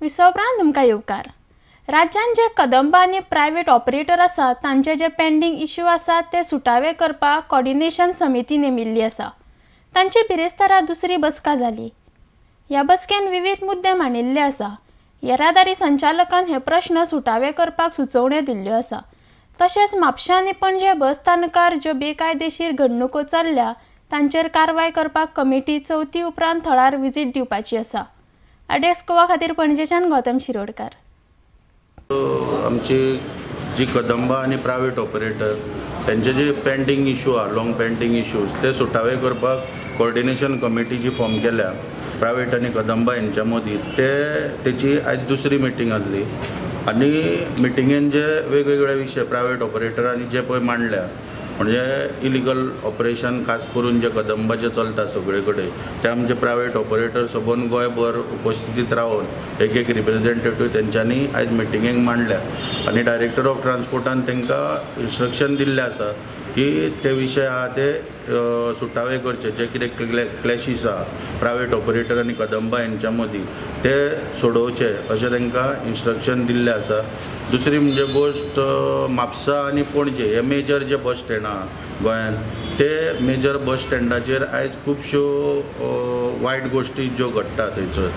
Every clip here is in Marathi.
विसवप्रांत तुमकां येवकार. राज्यान जे कदंबा आनी प्रायवेट ऑपरेटर आसात तांचे जे पेंडींग इश्यू आसात ते सुटावे करपाक कॉर्डिनेशन समिती नेमिल्ली आसा. तांची बिरेस्तारा दुसरी बसका जाली. ह्या बसकेन विविध मुद्दे मांडिल्ले आसा. येरादारी संचालकान हे प्रश्न सुटावे करपाक सुचोवण्यो दिल्ल्यो आसा. तशेंच म्हापशां आनी पणजे बस स्थानकार ज्यो बेकायदेशीर घडणुको चल्ल्या तांचेर कारवाय करपाक कमिटी चवथी उपरांत थळार विजीट दिवपाची आसा. डेस्क गोवा खातीर पणजेच्यान गौतम शिरोडकार. आमची जी कदंबा आणि प्रायवेट ऑपरेटर त्यांचे जे पेंडींग इश्यू आहा लॉंग पेंडींग इश्यूज ते सुटावे करपाक कॉर्डिनेशन कमिटी जी फॉर्म केल्या प्रायवेट आणि कदंबा यांच्या मदीं तेची आयज दुसरी मिटींग आसली आणि मिटिंगेन जे वेगवेगळे विशय प्रायवेट ऑपरेटरांनी जे पळय मांडल्या म्हणजे इलिगल ऑपरेशन खास करून जे कदंबाचे चलता सगळे कडेन ते आमचे प्रायवेट ऑपरेटर सबंद गोंयभर उपस्थितीत रावन एक रिप्रेझेंटेटिव्ह तेंच्यांनी आयज मिटिंगेक मांडल्या आणि डायरेक्टर ऑफ ट्रान्सपोर्टान तांकां इन्स्ट्रक्शन दिल्लें आसा की ते विशय आहा ते सुटावे करचे जे कितें क्लॅशीस आहा प्रायवेट ऑपरेटर आनी कदंबा यांच्या मदीं ते सोडोवचे अशें तांकां इन्स्ट्रक्शन दिल्लें आसा. दुसरी म्हणजे गोश्ट म्हापसा आनी पणजे हे मेजर जे बस स्टँड आहा गोंयांत ते मेजर बस स्टँडाचेर आयज खुबश्यो वायट गोश्टी ज्यो घडटा थंयसर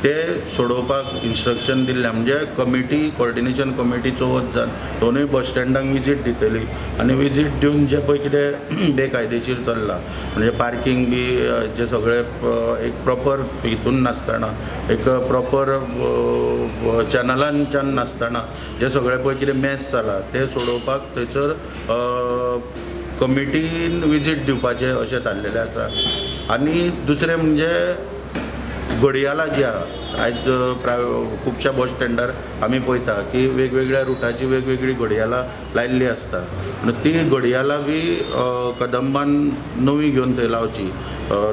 ते सोडोवपाक इन्स्ट्रक्शन दिल्लें. म्हणजे कमिटी कॉर्डिनेशन कमिटी चवथ दोनूय बस स्टँडांक विजीट दितली आनी विजीट दिवन जे पळय कितें बेकायदेशीर चल्लां म्हणजे पार्किंग बी जे सगळे एक प्रॉपर हितून नासतना एक प्रॉपर चॅनलांच्यान नासतना जे सगळे पळय कितें मॅस जाला ते सोडोवपाक थंयसर कमिटीन विजीट दिवपाचें अशें थारलेलें आसा. आनी दुसरें म्हणजे घडयाळां जी आहा आयज खुबश्या बस स्टँडार आमी पळयता की वेगवेगळ्या रुटाची वेगवेगळी घडयाळां लायिल्ली आसता आनी ती घडयाळां बी कदंबान नवी घेवन थंय लावची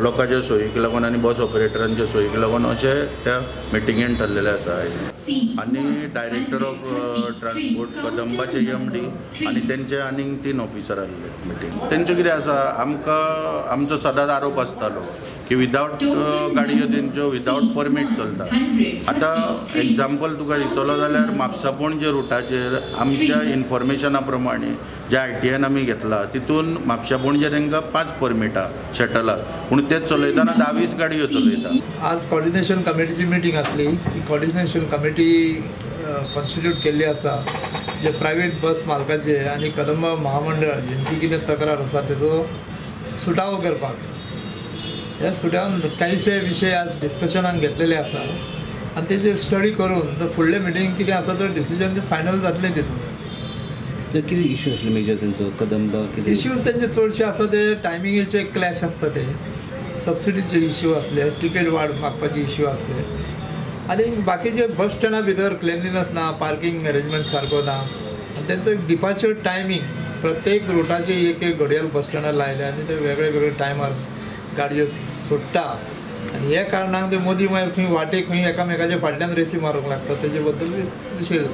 लोकांच्या सोयीक लागून आनी बस ऑपरेटरांच्या सोयीक लागून अशें त्या मिटिंगेन ठरलेलें आसा आयज. आनी डायरेक्टर ऑफ ट्रान्सपोर्ट कदंबाचे MD आनी तेंचे आनीक 3 ऑफिसर आसले मिटींग. तेंचें कितें आसा आमकां आमचो सदांच आरोप आसतालो की विदावट गाडयो तेंच्यो विदावट परमीट चलता. आतां एग्जाम्पल तुका दितलो जाल्यार म्हापसा पणजे रुटाचेर आमच्या इन्फॉर्मेशना प्रमाणे ज्या ITN आमी घेतला तितून म्हापशा पणजे तांकां 5 परमिटां शटलाक पूण ते चलयतना 10-20 गाडयो चलयता. आज कॉर्डिनेशन कमिटीची मिटींग आसली. ती कॉर्डिनेशन कमिटी कॉन्स्टिट्यूट केल्ली आसा जे प्रायवेट बस मालकाचे आनी कदंबा महामंडळ जेंची कितें तक्रार आसा तेजो सुटावो करपाक ह्या सुटावन कांयशे विशय आज डिस्कशनान घेतलेले आसा आनी तेजेर स्टडी करून फुडले मिटींग कितें आसा तो डिसिजन फायनल जातलें तितून. तर कितें इश्यू आसले मेजर तेंचो कदंबा कितें इश्यूज तेंचे चडशे आसा ते टायमिंगेचे क्लॅश आसता ते सबसिडीचे इश्यू आसले तिकेट वाड मागपाचे इश्यू आसले आनी बाकीचे बस स्टँडा भितर क्लिनलीनस ना पार्किंग अरेंजमेंट सारको ना आनी तेंचो डिपार्चर टायमींग प्रत्येक रुटाचे एक घडयाळ बस स्टँडार लायले आनी ते वेगळे वेगळे टायमार गाडयो सोडटा आनी हे कारणाक ते मदीं मागीर खंय वाटेक खंय एकामेकाच्या फाटल्यान रेसी मारूंक लागता तेजे बद्दल विशय